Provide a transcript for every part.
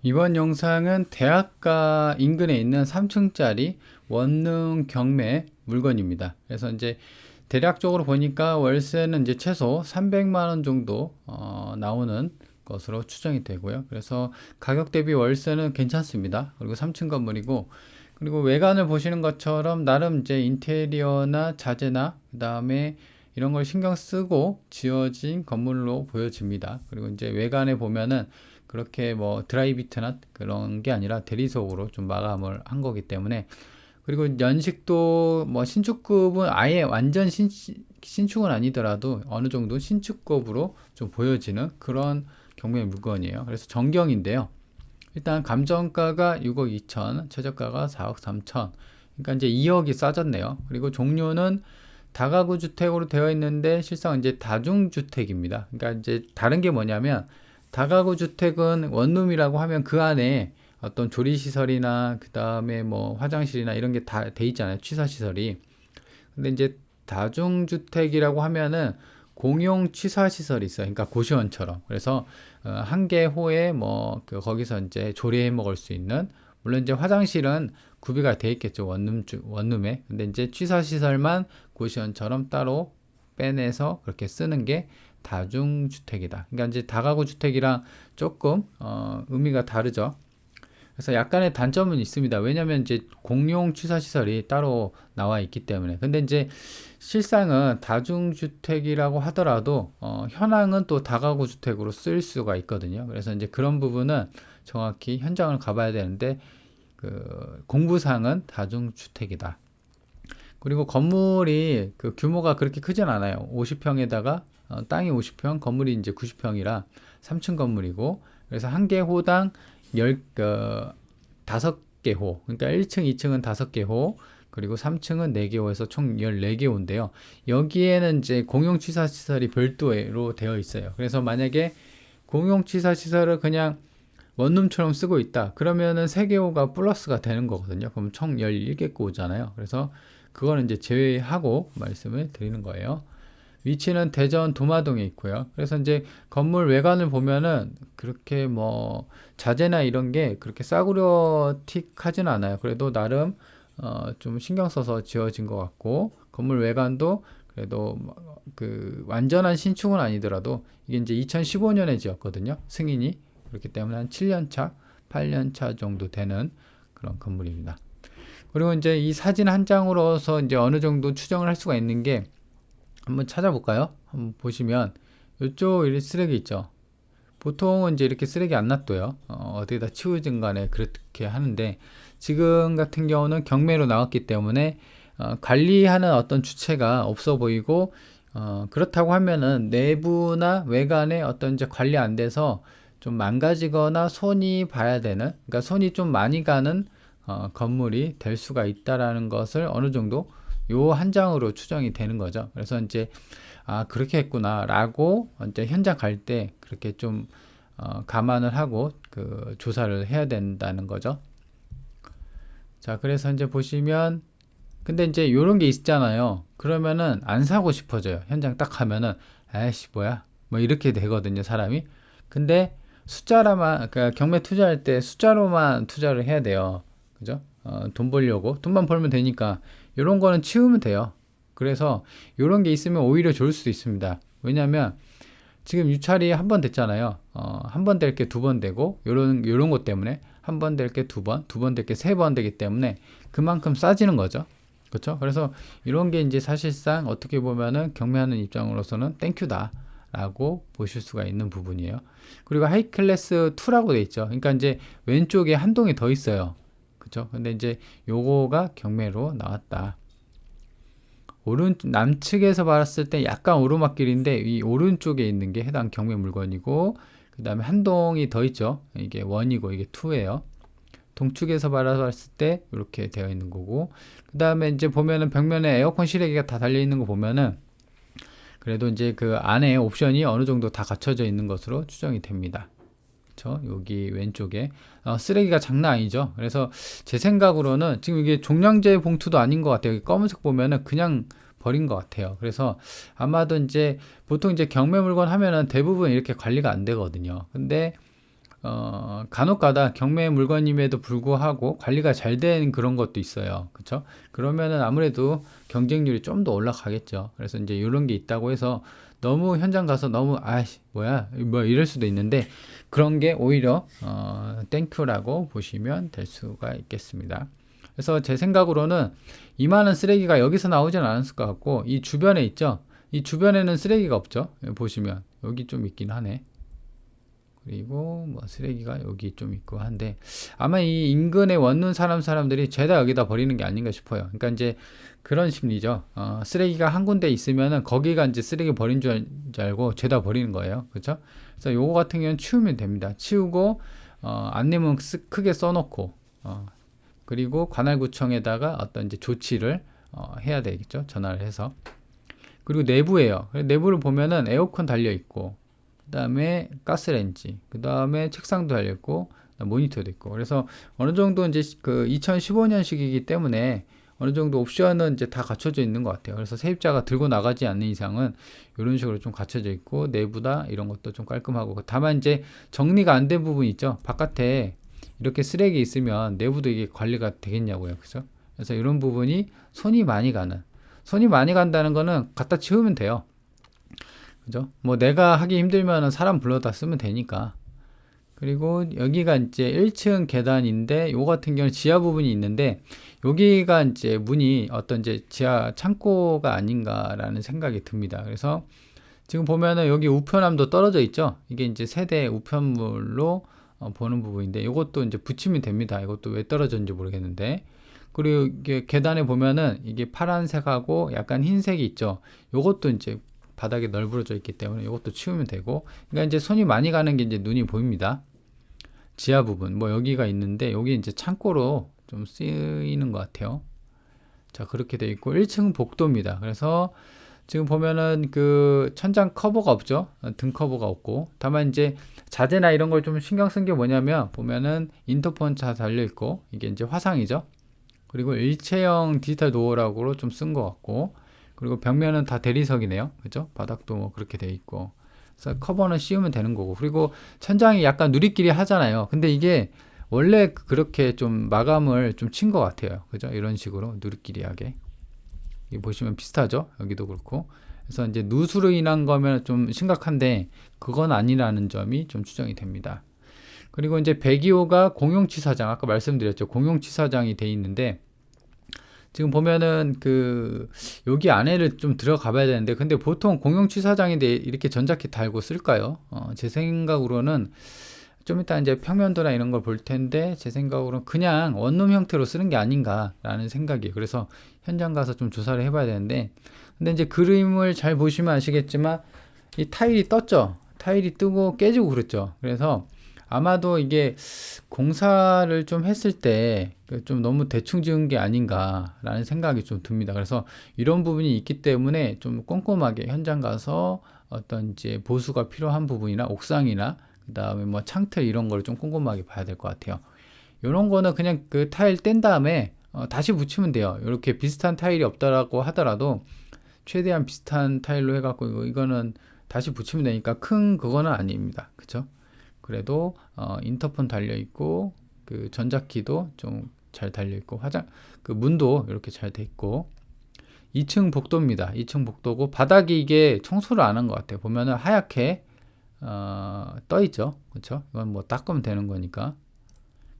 이번 영상은 대학가 인근에 있는 3층짜리 원룸 경매 물건입니다. 그래서 이제 대략적으로 보니까 월세는 이제 최소 300만 원 정도 나오는 것으로 추정이 되고요. 그래서 가격 대비 월세는 괜찮습니다. 그리고 3층 건물이고, 그리고 외관을 보시는 것처럼 나름 이제 인테리어나 자재나 그다음에 이런 걸 신경 쓰고 지어진 건물로 보여집니다. 그리고 이제 외관에 보면은 그렇게 뭐 드라이비트나 그런 게 아니라 대리석으로 좀 마감을 한 거기 때문에, 그리고 연식도 뭐 신축급은 아예 완전 신축은 아니더라도 어느 정도 신축급으로 좀 보여지는 그런 경매 물건이에요. 그래서 정경인데요. 일단 감정가가 6억 2천, 최저가가 4억 3천. 그러니까 이제 2억이 싸졌네요. 그리고 종류는 다가구 주택으로 되어 있는데 실상 이제 다중주택입니다. 그러니까 이제 다른 게 뭐냐면, 다가구 주택은 원룸이라고 하면 그 안에 어떤 조리시설이나 그 다음에 뭐 화장실이나 이런 게 다 돼 있잖아요. 취사시설이. 근데 이제 다중주택이라고 하면은 공용 취사시설이 있어요. 그러니까 고시원처럼. 그래서 한 개호에 뭐 거기서 이제 조리해 먹을 수 있는, 물론 이제 화장실은 구비가 돼 있겠죠. 원룸에. 근데 이제 취사시설만 고시원처럼 따로 빼내서 그렇게 쓰는 게 다중주택이다. 그러니까 이제 다가구 주택이랑 조금 의미가 다르죠. 그래서 약간의 단점은 있습니다. 왜냐면 이제 공용 취사시설이 따로 나와 있기 때문에. 근데 이제 실상은 다중주택이라고 하더라도 현황은 또 다가구 주택으로 쓸 수가 있거든요. 그래서 이제 그런 부분은 정확히 현장을 가봐야 되는데, 그 공부상은 다중주택이다. 그리고 건물이 그 규모가 그렇게 크진 않아요. 50평에다가 땅이 50평, 건물이 이제 90평이라 3층 건물이고, 그래서 한 개 호당 5개 호. 그러니까 1층, 2층은 5개 호, 그리고 3층은 4개 호에서 총 14개 호인데요. 여기에는 이제 공용 취사 시설이 별도로 되어 있어요. 그래서 만약에 공용 취사 시설을 그냥 원룸처럼 쓰고 있다, 그러면은 3개 호가 플러스가 되는 거거든요. 그럼 총 11개 호잖아요. 그래서 그거는 이제 제외하고 말씀을 드리는 거예요. 위치는 대전 도마동에 있고요. 그래서 이제 건물 외관을 보면은 그렇게 뭐 자재나 이런 게 그렇게 싸구려틱하진 않아요. 그래도 나름 좀 신경 써서 지어진 것 같고, 건물 외관도 그래도 그 완전한 신축은 아니더라도 이게 이제 2015년에 지었거든요. 승인이. 그렇기 때문에 한 7년 차, 8년 차 정도 되는 그런 건물입니다. 그리고 이제 이 사진 한 장으로서 이제 어느 정도 추정을 할 수가 있는 게, 한번 찾아볼까요? 한번 보시면 이쪽 이 쓰레기 있죠. 보통은 이제 이렇게 쓰레기 안 놔둬요. 어디다 치우든 간에 그렇게 하는데, 지금 같은 경우는 경매로 나왔기 때문에 관리하는 어떤 주체가 없어 보이고, 그렇다고 하면은 내부나 외관에 어떤 이제 관리 안 돼서 좀 망가지거나 손이 봐야 되는, 그러니까 손이 좀 많이 가는 건물이 될 수가 있다라는 것을 어느 정도 요 한 장으로 추정이 되는 거죠. 그래서 이제 그렇게 했구나라고 이제 현장 갈 때 그렇게 좀 감안을 하고 그 조사를 해야 된다는 거죠. 자, 그래서 이제 보시면, 근데 이제 요런 게 있잖아요. 그러면은 안 사고 싶어져요. 현장 딱 가면은 에이씨 뭐야 뭐 이렇게 되거든요, 사람이. 근데 숫자로만, 그러니까 경매 투자할 때 숫자로만 투자를 해야 돼요. 그죠? 돈 벌려고 돈만 벌면 되니까 요런 거는 치우면 돼요. 그래서 요런 게 있으면 오히려 좋을 수도 있습니다. 왜냐면 지금 유찰이 한 번 됐잖아요. 한 번 될 게 두 번 되고, 요런 것 때문에 한 번 될 게 두 번, 두 번 될 게 세 번 되기 때문에 그만큼 싸지는 거죠. 그렇죠? 그래서 이런 게 이제 사실상 어떻게 보면은 경매하는 입장으로서는 땡큐다라고 보실 수가 있는 부분이에요. 그리고 하이클래스 2라고 돼 있죠. 그러니까 이제 왼쪽에 한 동이 더 있어요. 그렇죠? 근데 이제 요거가 경매로 나왔다. 남측에서 봤을 때 약간 오르막길인데 이 오른쪽에 있는 게 해당 경매 물건이고, 그 다음에 한 동이 더 있죠. 이게 1이고 이게 2예요. 동측에서 바라봤을 때 이렇게 되어 있는 거고, 그 다음에 이제 보면은 벽면에 에어컨 실외기가 다 달려 있는 거 보면은 그래도 이제 그 안에 옵션이 어느 정도 다 갖춰져 있는 것으로 추정이 됩니다. 그쵸? 여기 왼쪽에 쓰레기가 장난 아니죠. 그래서 제 생각으로는 지금 이게 종량제 봉투도 아닌 것 같아요. 여기 검은색 보면은 그냥 버린 것 같아요. 그래서 아마도 이제 보통 이제 경매 물건 하면은 대부분 이렇게 관리가 안 되거든요. 근데 간혹가다 경매 물건임에도 불구하고 관리가 잘 된 그런 것도 있어요. 그쵸? 그러면은 아무래도 경쟁률이 좀 더 올라가겠죠. 그래서 이제 이런 게 있다고 해서 너무 현장 가서 너무 아이씨 뭐야 뭐 이럴 수도 있는데 그런 게 오히려 땡큐라고 보시면 될 수가 있겠습니다. 그래서 제 생각으로는 이만한 쓰레기가 여기서 나오진 않았을 것 같고 이 주변에 있죠. 이 주변에는 쓰레기가 없죠. 여기 보시면 여기 좀 있긴 하네. 그리고 뭐 쓰레기가 여기 좀 있고 한데 아마 이 인근에 원룸 사람들이 죄다 여기다 버리는 게 아닌가 싶어요. 그러니까 이제 그런 심리죠. 쓰레기가 한 군데 있으면은 거기가 이제 쓰레기 버린 줄 알고 죄다 버리는 거예요. 그렇죠? 그래서 요거 같은 경우는 치우면 됩니다. 치우고 안내문 크게 써놓고 그리고 관할구청에다가 어떤 이제 조치를 해야 되겠죠. 전화를 해서. 그리고 내부에요. 내부를 보면은 에어컨 달려 있고 그 다음에 가스레인지, 그 다음에 책상도 달려있고, 모니터도 있고. 그래서 어느 정도 이제 그 2015년식이기 때문에 어느 정도 옵션은 이제 다 갖춰져 있는 것 같아요. 그래서 세입자가 들고 나가지 않는 이상은 이런 식으로 좀 갖춰져 있고, 내부다 이런 것도 좀 깔끔하고. 다만 이제 정리가 안 된 부분 있죠. 바깥에 이렇게 쓰레기 있으면 내부도 이게 관리가 되겠냐고요. 그죠? 그래서 이런 부분이 손이 많이 간다는 거는 갖다 치우면 돼요. 그죠? 뭐 내가 하기 힘들면은 사람 불러다 쓰면 되니까. 그리고 여기가 이제 1층 계단인데 요 같은 경우는 지하 부분이 있는데 여기가 이제 문이 어떤 이제 지하 창고가 아닌가라는 생각이 듭니다. 그래서 지금 보면은 여기 우편함도 떨어져 있죠. 이게 이제 세대 우편물로 보는 부분인데 이것도 이제 붙이면 됩니다. 이것도 왜 떨어졌는지 모르겠는데. 그리고 이게 계단에 보면은 이게 파란색하고 약간 흰색이 있죠. 요것도 이제 바닥에 널브러져 있기 때문에 이것도 치우면 되고, 그러니까 이제 손이 많이 가는 게 이제 눈이 보입니다. 지하 부분, 뭐 여기가 있는데 여기 이제 창고로 좀 쓰이는 것 같아요. 자, 그렇게 돼 있고 1층 복도입니다. 그래서 지금 보면은 그 천장 커버가 없죠. 등 커버가 없고, 다만 이제 자재나 이런 걸 좀 신경 쓴 게 뭐냐면 보면은 인터폰 다 달려 있고 이게 이제 화상이죠. 그리고 일체형 디지털 도어락으로 좀 쓴 것 같고. 그리고 벽면은 다 대리석이네요. 그죠? 바닥도 뭐 그렇게 돼 있고. 그래서 커버는 씌우면 되는 거고. 그리고 천장이 약간 누리끼리 하잖아요. 근데 이게 원래 그렇게 좀 마감을 좀 친 것 같아요. 그죠? 이런 식으로 누리끼리 하게. 여기 보시면 비슷하죠? 여기도 그렇고. 그래서 이제 누수로 인한 거면 좀 심각한데 그건 아니라는 점이 좀 추정이 됩니다. 그리고 이제 102호가 공용치사장, 아까 말씀드렸죠. 공용치사장이 돼 있는데 지금 보면은 그 여기 안에를 좀 들어가 봐야 되는데 근데 보통 공용 취사장인데 이렇게 전자키 달고 쓸까요? 제 생각으로는 좀 이따 이제 평면도나 이런 걸 볼 텐데 제 생각으로는 그냥 원룸 형태로 쓰는 게 아닌가라는 생각이에요. 그래서 현장 가서 좀 조사를 해봐야 되는데 근데 이제 그림을 잘 보시면 아시겠지만 이 타일이 떴죠. 타일이 뜨고 깨지고 그랬죠. 그래서 아마도 이게 공사를 좀 했을 때 좀 너무 대충 지은 게 아닌가라는 생각이 좀 듭니다. 그래서 이런 부분이 있기 때문에 좀 꼼꼼하게 현장 가서 어떤 이제 보수가 필요한 부분이나 옥상이나 그 다음에 뭐 창틀 이런 거를 좀 꼼꼼하게 봐야 될 것 같아요. 이런 거는 그냥 그 타일 뗀 다음에 다시 붙이면 돼요. 이렇게 비슷한 타일이 없다라고 하더라도 최대한 비슷한 타일로 해갖고 이거는 다시 붙이면 되니까 큰 그거는 아닙니다. 그쵸? 그래도 인터폰 달려 있고 그 전자키도 좀 잘 달려 있고 그 문도 이렇게 잘 돼 있고 2층 복도입니다. 2층 복도고 바닥이 이게 청소를 안 한 것 같아요. 보면은 하얗게 떠 있죠. 그렇죠? 이건 뭐 닦으면 되는 거니까.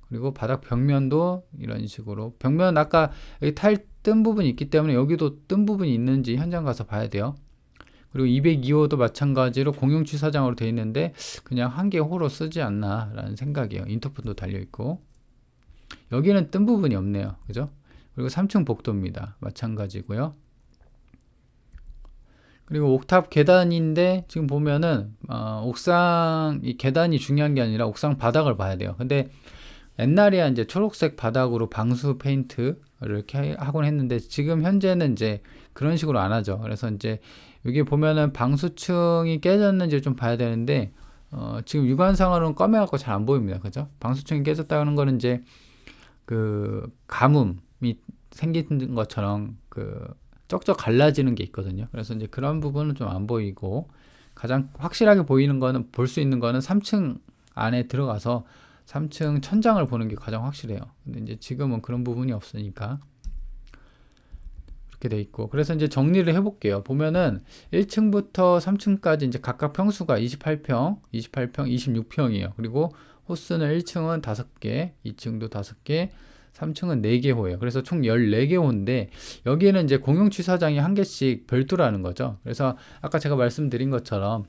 그리고 바닥 벽면도 이런 식으로 벽면 아까 여기 타일 뜬 부분이 있기 때문에 여기도 뜬 부분이 있는지 현장 가서 봐야 돼요. 그리고 202호도 마찬가지로 공용 취사장으로 되어 있는데 그냥 한 개 호로 쓰지 않나 라는 생각이에요. 인터폰도 달려 있고 여기는 뜬 부분이 없네요. 그죠? 그리고 3층 복도입니다. 마찬가지고요. 그리고 옥탑 계단인데 지금 보면은 옥상 이 계단이 중요한 게 아니라 옥상 바닥을 봐야 돼요. 근데 옛날에 이제 초록색 바닥으로 방수 페인트를 이렇게 하곤 했는데 지금 현재는 이제 그런 식으로 안 하죠. 그래서 이제 여기 보면은 방수층이 깨졌는지 좀 봐야 되는데 지금 육안상으로는 검해갖고 잘 안 보입니다. 그죠? 방수층이 깨졌다는 거는 이제 그 가뭄이 생긴 것처럼 그 쩍쩍 갈라지는 게 있거든요. 그래서 이제 그런 부분은 좀 안 보이고 가장 확실하게 보이는 거는 볼 수 있는 거는 3층 안에 들어가서 3층 천장을 보는 게 가장 확실해요. 근데 이제 지금은 그런 부분이 없으니까 이렇게 돼 있고, 그래서 이제 정리를 해볼게요. 보면은 1층부터 3층까지 이제 각각 평수가 28평, 26평이에요. 그리고 호수는 1층은 5개, 2층도 5개, 3층은 4개 호예요. 그래서 총 14개 호인데 여기에는 이제 공용 취사장이 한 개씩 별도라는 거죠. 그래서 아까 제가 말씀드린 것처럼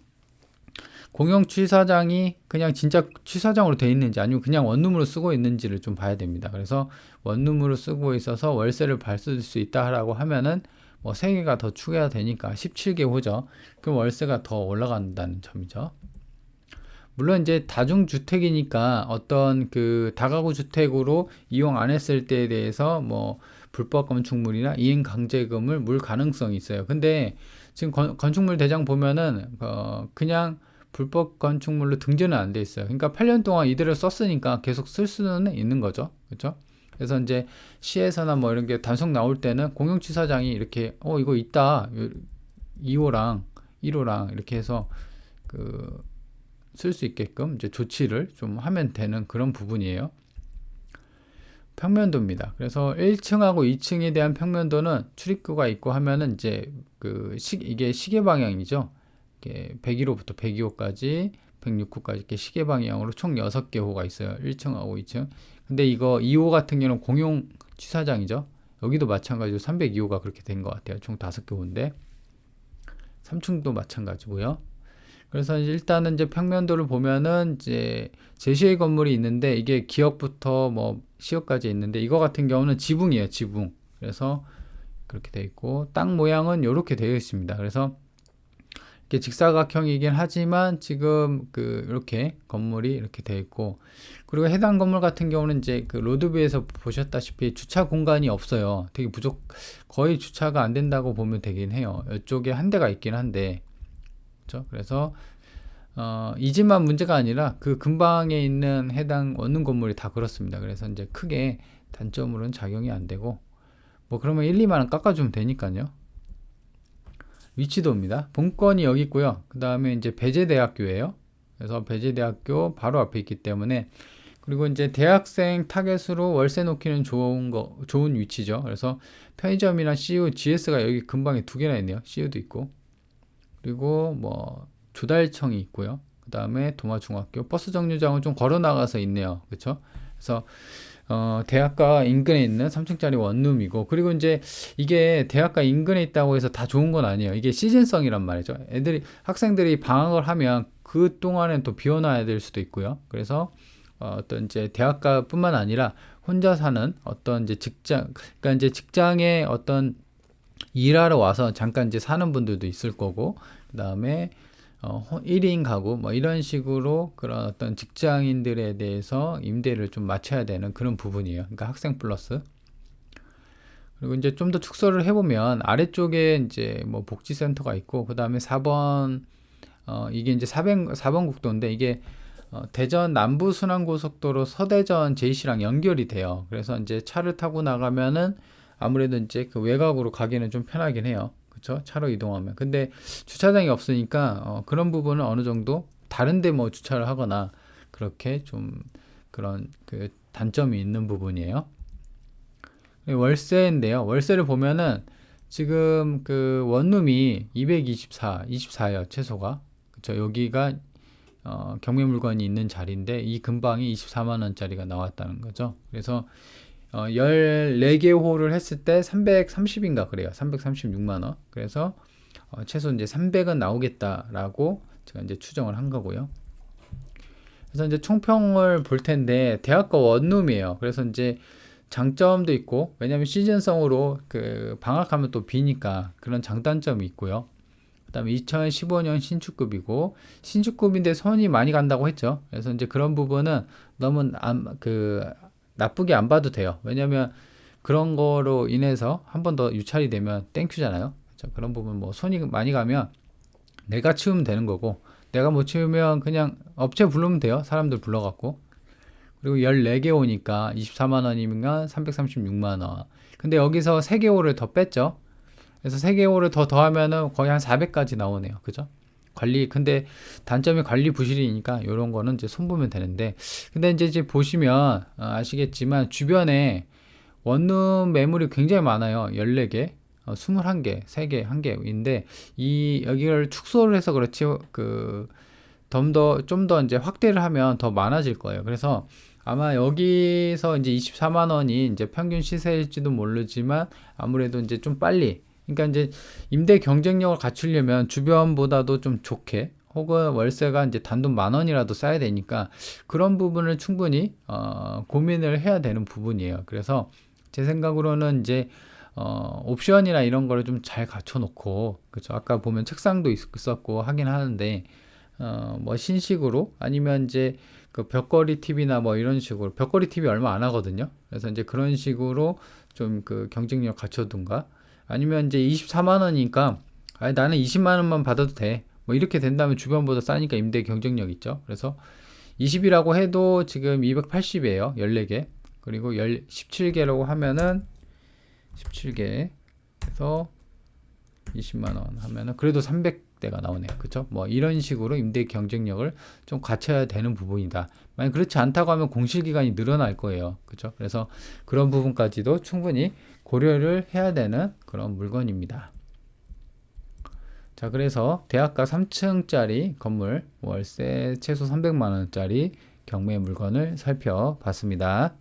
공용 취사장이 그냥 진짜 취사장으로 돼 있는지 아니면 그냥 원룸으로 쓰고 있는지를 좀 봐야 됩니다. 그래서 원룸으로 쓰고 있어서 월세를 받을 수 있다라고 하면은 뭐 3개가 더 추가가 되니까 17개 호죠. 그럼 월세가 더 올라간다는 점이죠. 물론 이제 다중주택이니까 어떤 그 다가구 주택으로 이용 안 했을 때에 대해서 뭐 불법 건축물이나 이행 강제금을 물 가능성이 있어요. 근데 지금 건축물 대장 보면은 그냥 불법 건축물로 등재는 안 돼 있어요. 그러니까 8년 동안 이대로 썼으니까 계속 쓸 수는 있는 거죠. 그렇죠? 그래서 이제 시에서나 뭐 이런 게 단속 나올 때는 공용취사장이 이렇게 이거 있다 2호랑 1호랑 이렇게 해서 쓸 수 있게끔 이제 조치를 좀 하면 되는 그런 부분이에요. 평면도입니다. 그래서 1층하고 2층에 대한 평면도는 출입구가 있고 하면은 이제 이게 시계 방향이죠. 101호부터 102호까지 106호까지 이렇게 시계 방향으로 총 6개 호가 있어요. 1층하고 2층. 근데 이거 2호 같은 경우는 공용 취사장이죠. 여기도 마찬가지로 302호가 그렇게 된 것 같아요. 총 5개 호인데 3층도 마찬가지고요. 그래서 일단은 이제 평면도를 보면은 이제 제시의 건물이 있는데 이게 기역부터 뭐 시역까지 있는데 이거 같은 경우는 지붕이에요. 지붕. 그래서 그렇게 되어 있고 땅 모양은 이렇게 되어 있습니다. 그래서 이렇게 직사각형이긴 하지만 지금 이렇게 건물이 이렇게 되어 있고, 그리고 해당 건물 같은 경우는 이제 로드뷰에서 보셨다시피 주차 공간이 없어요. 되게 거의 주차가 안 된다고 보면 되긴 해요. 이쪽에 한 대가 있긴 한데, 그렇죠? 그래서 이 집만 문제가 아니라 그 근방에 있는 해당 원룸 건물이 다 그렇습니다. 그래서 이제 크게 단점으로는 작용이 안 되고, 뭐 그러면 1, 2만 원 깎아주면 되니까요. 위치도입니다. 본건이 여기 있고요. 그 다음에 이제 배재대학교예요. 그래서 배재대학교 바로 앞에 있기 때문에, 그리고 이제 대학생 타겟으로 월세 놓기는 좋은 위치죠. 그래서 편의점이나 CU, GS가 여기 근방에 2개나 있네요. CU도 있고, 그리고 뭐 조달청이 있고요. 그 다음에 도마중학교, 버스 정류장은 좀 걸어 나가서 있네요. 그렇죠? 그래서 대학가 인근에 있는 3층짜리 원룸이고, 그리고 이제 이게 대학가 인근에 있다고 해서 다 좋은 건 아니에요. 이게 시즌성이란 말이죠. 학생들이 방학을 하면 그 동안엔 또 비워놔야 될 수도 있고요. 그래서 어떤 이제 대학가뿐만 아니라 혼자 사는 어떤 이제 그러니까 이제 직장에 어떤 일하러 와서 잠깐 이제 사는 분들도 있을 거고, 그 다음에 1인 가구 뭐 이런 식으로 그런 어떤 직장인들에 대해서 임대를 좀 맞춰야 되는 그런 부분이에요. 그러니까 학생 플러스. 그리고 이제 좀 더 축소를 해보면 아래쪽에 이제 뭐 복지센터가 있고, 그 다음에 4번 이게 이제 4번 국도인데 이게 대전 남부순환고속도로 서대전 JC랑 연결이 돼요. 그래서 이제 차를 타고 나가면은 아무래도 이제 외곽으로 가기는 좀 편하긴 해요. 그렇죠? 차로 이동하면. 근데 주차장이 없으니까 그런 부분은 어느 정도 다른데 뭐 주차를 하거나 그렇게 좀 그런 단점이 있는 부분이에요. 월세인데요. 월세를 보면은 지금 원룸이 24예요. 최소가. 그렇죠? 여기가 경매물건이 있는 자리인데 이 근방이 24만 원짜리가 나왔다는 거죠. 그래서 14개 호를 했을 때 330인가 그래요. 336만 원. 그래서 최소 이제 300은 나오겠다라고 제가 이제 추정을 한 거고요. 그래서 이제 총평을 볼 텐데 대학가 원룸이에요. 그래서 이제 장점도 있고, 왜냐면 시즌성으로 방학하면 또 비니까 그런 장단점이 있고요. 그다음에 2015년 신축급이고, 신축급인데 손이 많이 간다고 했죠. 그래서 이제 그런 부분은 너무 나쁘게 안 봐도 돼요. 왜냐면 그런 거로 인해서 한 번 더 유찰이 되면 땡큐잖아요. 그렇죠? 그런 부분 뭐 손이 많이 가면 내가 치우면 되는 거고, 내가 못 치우면 그냥 업체 부르면 돼요. 사람들 불러갖고. 그리고 14개 오니까 24만 원이면 336만 원. 근데 여기서 3개 호를 더 뺐죠. 그래서 3개 호를 더 더하면은 거의 한 400까지 나오네요. 그죠? 근데 단점이 관리 부실이니까 이런 거는 이제 손보면 되는데, 근데 이제 보시면 아시겠지만 주변에 원룸 매물이 굉장히 많아요. 14개, 21개, 3개, 1개인데 여기를 축소를 해서 그렇지 좀 더 이제 확대를 하면 더 많아질 거예요. 그래서 아마 여기서 이제 24만 원이 이제 평균 시세일지도 모르지만 아무래도 이제 좀 빨리, 그러니까 이제 임대 경쟁력을 갖추려면 주변보다도 좀 좋게, 혹은 월세가 이제 단돈 10,000원이라도 싸야 되니까 그런 부분을 충분히 고민을 해야 되는 부분이에요. 그래서 제 생각으로는 이제 옵션이나 이런 거를 좀 잘 갖춰 놓고, 그죠? 아까 보면 책상도 있었고 하긴 하는데 뭐 신식으로, 아니면 이제 그 벽걸이 TV나 뭐 이런 식으로, 벽걸이 TV 얼마 안 하거든요. 그래서 이제 그런 식으로 좀 그 경쟁력 갖춰둔가, 아니면 이제 24만 원이니까 아니 나는 20만 원만 받아도 돼, 뭐 이렇게 된다면 주변보다 싸니까 임대 경쟁력 있죠. 그래서 20이라고 해도 지금 280이에요. 14개. 그리고 17개라고 하면은 17개 해서 20만 원 하면은 그래도 300대가 나오네요. 그쵸? 뭐 이런 식으로 임대 경쟁력을 좀 갖춰야 되는 부분이다. 만약 그렇지 않다고 하면 공실 기간이 늘어날 거예요. 그쵸? 그래서 그런 부분까지도 충분히 고려를 해야 되는 그런 물건입니다. 자, 그래서 대학가 3층짜리 건물 월세 최소 300만 원짜리 경매 물건을 살펴봤습니다.